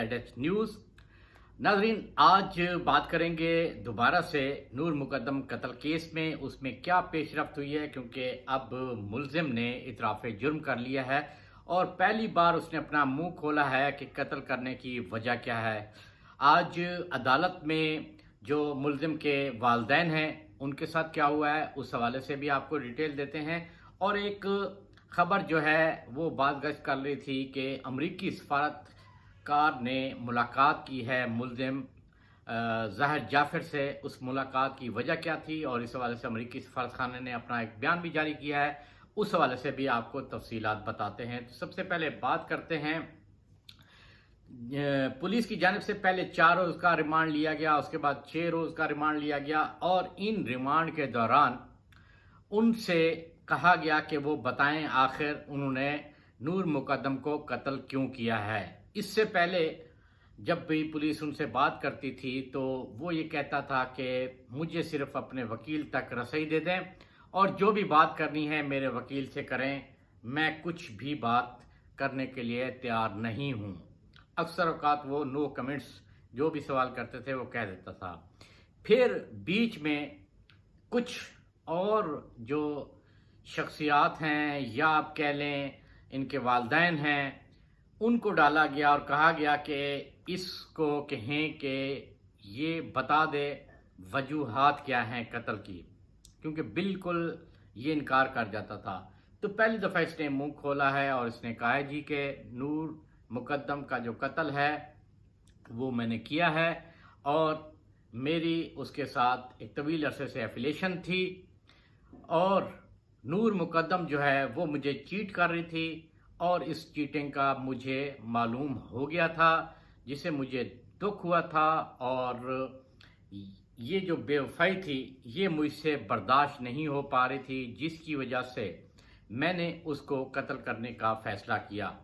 ZH news. नाजरीन, आज बात करेंगे दोबारा से नूर मुकद्दम कत्ल केस में, उसमें क्या पेशरफ्त हुई है, क्योंकि अब मुलजिम ने इतराफ़ जुर्म कर लिया है और पहली बार उसने अपना मुंह खोला है कि कत्ल करने की वजह क्या है। आज अदालत में जो मुलजिम के वालिदैन हैं उनके साथ क्या हुआ है उस हवाले से भी आपको डिटेल देते हैं। और एक खबर जो है वो बात गश्त कर रही थी कि अमरीकी सफारतकार ने मुलाकात की है मुलजिम ज़ाहिर जाफ़िर से। उस मुलाकात की वजह क्या थी और इस हवाले से अमरीकी सफारतखाने ने अपना एक बयान भी जारी किया है, उस हवाले से भी आपको तफसीलात बताते हैं। तो सबसे पहले बात करते हैं, पुलिस की जानिब से पहले 4 रोज़ का रिमांड लिया गया, उसके बाद 6 रोज़ का रिमांड लिया गया और इन रिमांड के दौरान उनसे कहा गया कि वो बताएं आखिर उन्होंने नूर मुकद्दम को कत्ल क्यों किया है। इससे पहले जब भी पुलिस उनसे बात करती थी तो वो ये कहता था कि मुझे सिर्फ अपने वकील तक रसाई दे दें और जो भी बात करनी है मेरे वकील से करें, मैं कुछ भी बात करने के लिए तैयार नहीं हूँ। अक्सर औकात वो नो कमेंट्स जो भी सवाल करते थे वो कह देता था। फिर बीच में कुछ और जो शख्सियात हैं या आप कह लें इनके वालिदैन हैं उनको डाला गया और कहा गया कि इसको कहें कि ये बता दे वजूहात क्या हैं कत्ल की, क्योंकि बिल्कुल ये इनकार कर जाता था। तो पहली दफ़ा इसने मुंह खोला है और इसने कहा है जी कि नूर मुकद्दम का जो कत्ल है वो मैंने किया है और मेरी उसके साथ एक तवील अरसे से एफिलेशन थी और नूर मुकद्दम जो है वो मुझे चीट कर रही थी और इस चीटिंग का मुझे मालूम हो गया था, जिसे मुझे दुख हुआ था और ये जो बेवफाई थी ये मुझसे बर्दाश्त नहीं हो पा रही थी, जिसकी वजह से मैंने उसको कत्ल करने का फ़ैसला किया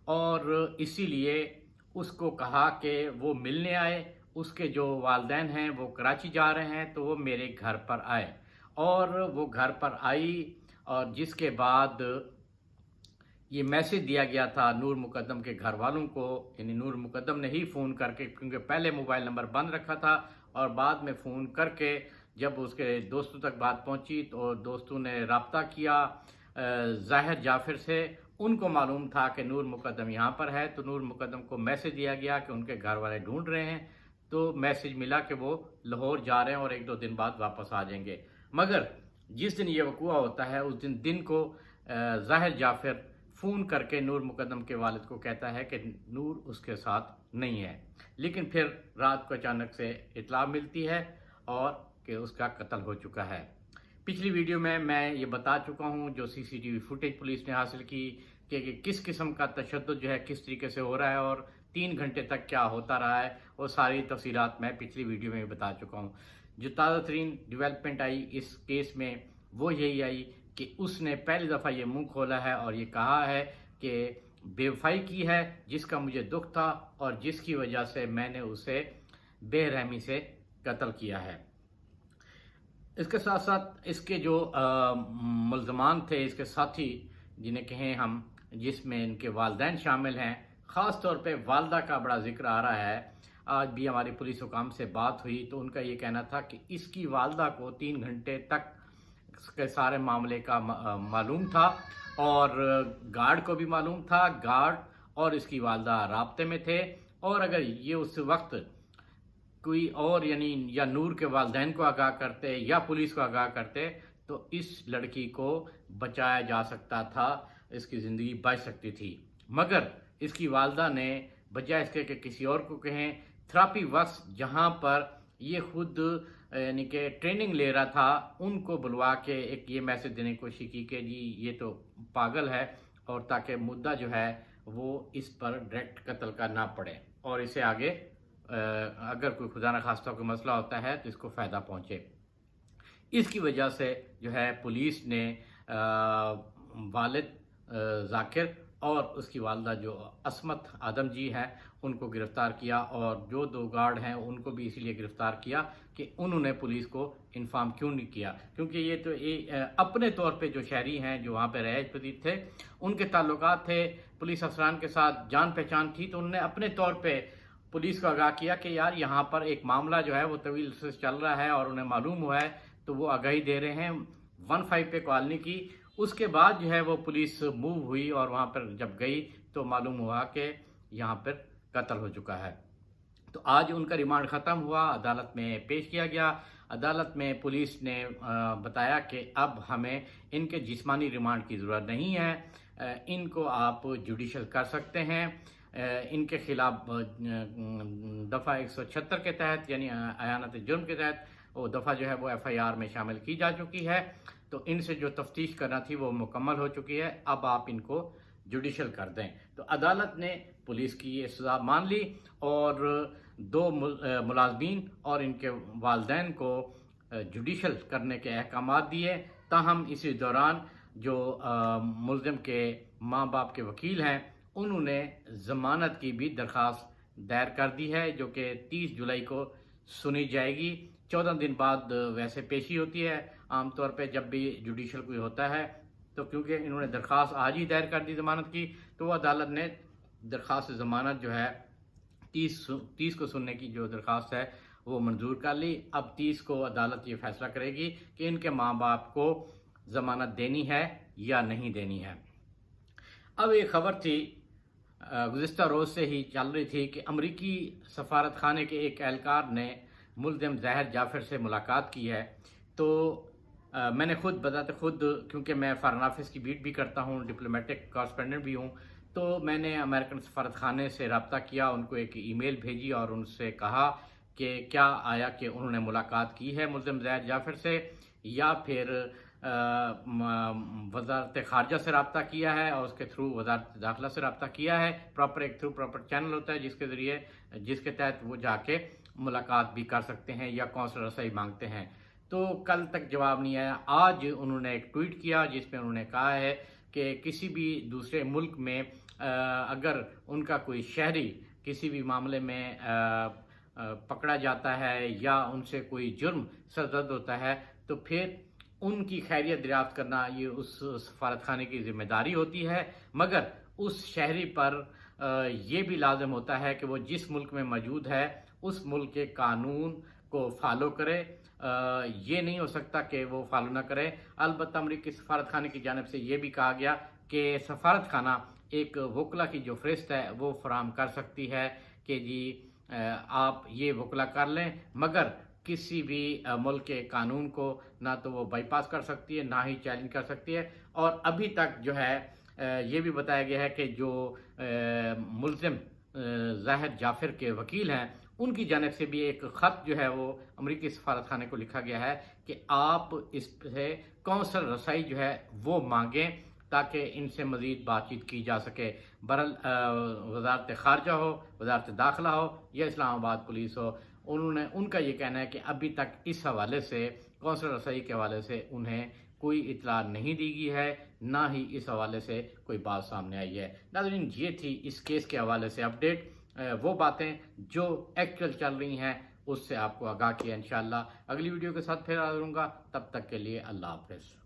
और इसीलिए उसको कहा कि वो मिलने आए। उसके जो वालिदैन हैं वो कराची जा रहे हैं तो वो मेरे घर पर आए और वो घर पर आई और जिसके बाद ये मैसेज दिया गया था नूर मुकद्दम के घर वालों को, यानी नूर मुकद्दम ने ही फ़ोन करके, क्योंकि पहले मोबाइल नंबर बंद रखा था और बाद में फ़ोन करके जब उसके दोस्तों तक बात पहुंची तो दोस्तों ने रब्ता किया ज़ाहिर जाफ़िर से। उनको मालूम था कि नूर मुकद्दम यहाँ पर है तो नूर मुकद्दम को मैसेज दिया गया कि उनके घर वाले ढूंढ रहे हैं। तो मैसेज मिला कि वो लाहौर जा रहे हैं और 1-2 दिन बाद वापस आ जाएंगे। मगर जिस दिन ये वक़ूआ होता है उस दिन को ज़ाहिर जाफ़िर फ़ोन करके नूर मुकद्दम के वालिद को कहता है कि नूर उसके साथ नहीं है। लेकिन फिर रात को अचानक से इत्तला मिलती है और कि उसका कत्ल हो चुका है। पिछली वीडियो में मैं ये बता चुका हूँ जो CCTV फुटेज पुलिस ने हासिल की कि किस किस्म का तशद्दुद जो है किस तरीके से हो रहा है और 3 घंटे तक क्या होता रहा है, वो सारी तफसीलात मैं पिछली वीडियो में बता चुका हूँ। जो ताज़ा तरीन डिवेलपमेंट आई इस केस में वो यही आई कि उसने पहली दफ़ा ये मुंह खोला है और ये कहा है कि बेवफाई की है जिसका मुझे दुख था और जिसकी वजह से मैंने उसे बेरहमी से कत्ल किया है। इसके साथ साथ इसके जो मुल्ज़मान थे, इसके साथी जिन्हें कहें हम, जिसमें इनके वालिदैन शामिल हैं, ख़ास तौर पे वालदा का बड़ा जिक्र आ रहा है। आज भी हमारी पुलिस हुकाम से बात हुई तो उनका ये कहना था कि इसकी वालदा को 3 घंटे तक के सारे मामले का मालूम था और गार्ड को भी मालूम था। गार्ड और इसकी वालदा राब्ते में थे और अगर ये उस वक्त कोई और यानी या नूर के वालिदैन को आगाह करते या पुलिस को आगाह करते तो इस लड़की को बचाया जा सकता था, इसकी ज़िंदगी बच सकती थी। मगर इसकी वालदा ने बजाय इसके कि किसी और को कहें, थेरेपी वर्क्स जहाँ पर ये खुद यानी कि ट्रेनिंग ले रहा था उनको बुलवा के एक ये मैसेज देने की कोशिश की कि जी ये तो पागल है और ताकि मुद्दा जो है वो इस पर डायरेक्ट कत्ल का ना पड़े और इसे आगे अगर कोई खुदा न खास्ता कोई मसला होता है तो इसको फ़ायदा पहुँचे। इसकी वजह से जो है पुलिस ने वालिद ज़ाकिर और उसकी वालदा जो असमत आदम जी हैं उनको गिरफ़्तार किया और जो 2 गार्ड हैं उनको भी इसीलिए गिरफ़्तार किया कि उन्होंने पुलिस को इन्फॉर्म क्यों नहीं किया, क्योंकि ये तो अपने तौर पे जो शहरी हैं जो वहाँ पे रहायश पजीर थे उनके ताल्लुकात थे पुलिस अफसरान के साथ, जान पहचान थी, तो उन्होंने अपने तौर पे पुलिस को आगाह किया कि यार यहाँ पर एक मामला जो है वो तवील से चल रहा है और उन्हें मालूम हुआ है, तो वो आगाही दे रहे हैं 15 पे कॉलोनी की। उसके बाद जो है वो पुलिस मूव हुई और वहाँ पर जब गई तो मालूम हुआ कि यहाँ पर कत्ल हो चुका है। तो आज उनका रिमांड ख़त्म हुआ, अदालत में पेश किया गया। अदालत में पुलिस ने बताया कि अब हमें इनके जिस्मानी रिमांड की ज़रूरत नहीं है, इनको आप जुडिशल कर सकते हैं। इनके खिलाफ दफ़ा 176 के तहत यानी अयानत जुर्म के तहत वो दफ़ा जो है वो FIR में शामिल की जा चुकी है। तो इनसे जो तफ्तीश करना थी वो मुकम्मल हो चुकी है, अब आप इनको जुडिशल कर दें। तो अदालत ने पुलिस की ये सज़ा मान ली और 2 मुलाजमीन और इनके वालदैन को जुडिशल करने के अहकाम दिए। ताहम इसी दौरान जो मुल्ज़िम के माँ बाप के वकील हैं उन्होंने ज़मानत की भी दरख्वास्त दायर कर दी है, जो कि 30 जुलाई को सुनी जाएगी। 14 दिन बाद वैसे पेशी होती है आमतौर पे जब भी जुडिशल कोई होता है। तो क्योंकि इन्होंने दरख्वास्त आज ही दायर कर दी ज़मानत की, तो अदालत ने दरख्वास्त ज़मानत जो है 30 को सुनने की जो दरख्वास्त है वो मंजूर कर ली। अब 30 को अदालत ये फैसला करेगी कि इनके माँ बाप को ज़मानत देनी है या नहीं देनी है। अब एक ख़बर थी गुज़िश्ता रोज़ से ही चल रही थी कि अमरीकी सफारत खाने के एक एहलकार ने मुल्ज़िम ज़ाहिर जाफ़र से मुलाकात की है। तो मैंने खुद क्योंकि मैं फ़ॉरेन ऑफिस की बीट भी करता हूँ, डिप्लोमेटिक कॉरेस्पोंडेंट भी हूँ, तो मैंने अमेरिकन सफारत खाने से रब्ता किया, उनको एक ईमेल भेजी और उनसे कहा कि क्या आया कि उन्होंने मुलाकात की है मुल्ज़िम ज़ाहिर जाफ़र से या फिर वज़ारत ख़ारजा से रब्ता किया है और उसके थ्रू वज़ारत दाखिला से रब्ता किया है। प्रॉपर चैनल होता है जिसके तहत वो जाके मुलाकात भी कर सकते हैं या कौंसलर रसाई मांगते हैं। तो कल तक जवाब नहीं आया। आज उन्होंने एक ट्वीट किया जिसमें उन्होंने कहा है कि किसी भी दूसरे मुल्क में अगर उनका कोई शहरी किसी भी मामले में पकड़ा जाता है या उनसे कोई जुर्म सरजद होता है तो फिर उनकी खैरियत दरियाफ्त करना ये उस सफारत खाने की ज़िम्मेदारी होती है, मगर उस शहरी पर ये भी लाजम होता है कि वो जिस मुल्क में मौजूद है उस मुल्क के कानून को फॉलो करे। ये नहीं हो सकता कि वो फॉलो ना करे। अलबत्ता अमरीकी सफारत खाने की जानिब से ये भी कहा गया कि सफारत खाना एक वकला की जो फ़हरिस्त है वो फराहम कर सकती है कि जी आप ये वकला कर लें, मगर किसी भी मुल्क के कानून को ना तो वो बाईपास कर सकती है ना ही चैलेंज कर सकती है। और अभी तक जो है ये भी बताया गया है कि जो मुल्ज़िम ज़ाहिर जाफ़र के वकील हैं उनकी जानिब से भी एक ख़त जो है वो अमरीकी सफारत खाने को लिखा गया है कि आप इससे कौंसल रसाई जो है वो मांगें ताकि इनसे मज़ीद बातचीत की जा सके। बहरहाल वज़ारत ख़ारजा हो, वज़ारत दाखिला हो या इस्लामाबाद पुलिस हो, उनका ये कहना है कि अभी तक इस हवाले से कौंसल रसाई के हवाले से उन्हें कोई इतला नहीं दी गई है, ना ही इस हवाले से कोई बात सामने आई है। नाज़रीन, ये थी इस केस के हवाले से अपडेट, वो बातें जो एक्चुअल चल रही हैं उससे आपको आगाह किया। इंशाअल्लाह अगली वीडियो के साथ फिर हाज़िर होऊंगा, तब तक के लिए अल्लाह हाफ़िज़।